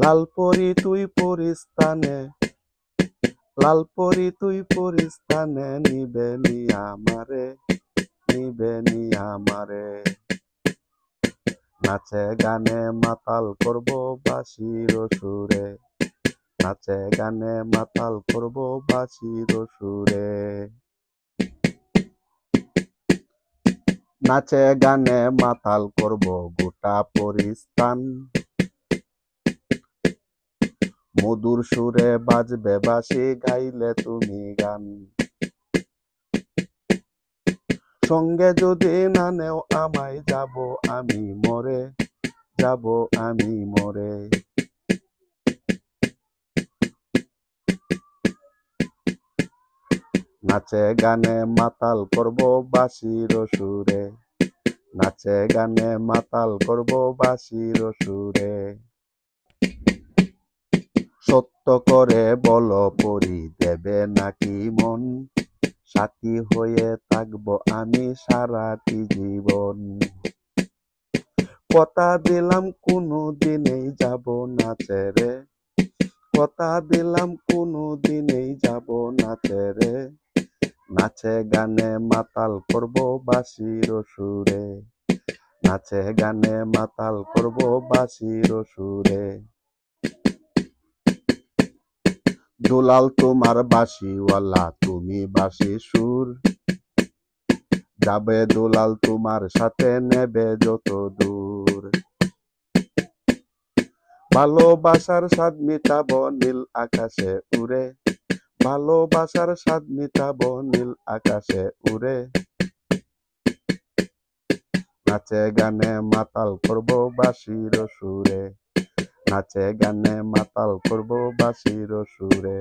লাল পরি তুই পরিস্তানে, লাল পরি তুই পরিস্তানে, নিবে নি আমারে, নিবে নি আমারে। নাচে গানে মাতাল করব বাঁশির সুরে, নাচে গানে মাতাল করব বাঁশির সুরে। নাচে গানে মাতাল করব গোটা পরিস্তান, মধুর সুরে বাজবে বাঁশি গাইলে তুমি গান। সঙ্গে যদি না নেও আমায়, যাব আমি মরে, যাব আমি মরে। নাচে গানে মাতাল করব বাঁশির সুরে, নাচে গানে মাতাল করব বাঁশির সুরে। সত্য করে বলো পরি, দেবে নাকি মন, সাথী হয়ে থাকবো আমি সারাটি জীবন। কথা দিলাম কোনো দিনেই যাব না ছেড়ে, কথা দিলাম কোনো দিনেই যাব না ছেড়ে। নাচে গানে মাতাল করব বাঁশির সুরে, নাচে গানে মাতাল করব বাঁশির সুরে। দুলাল তোমার বাঁশিওয়ালা, তুমি বাঁশি সুর, যাবে দুলাল তোমার সাথে, নেবে যত দূর। ভালোবাসার স্বাদ মিটাবো নীল আকাশে উড়ে, ভালোবাসার স্বাদ মিটাবো নীল আকাশে উড়ে। নাচে গানে মাতাল করব বাঁশির সুরে, নাচে গানে মাতাল করব বাঁশির সুরে।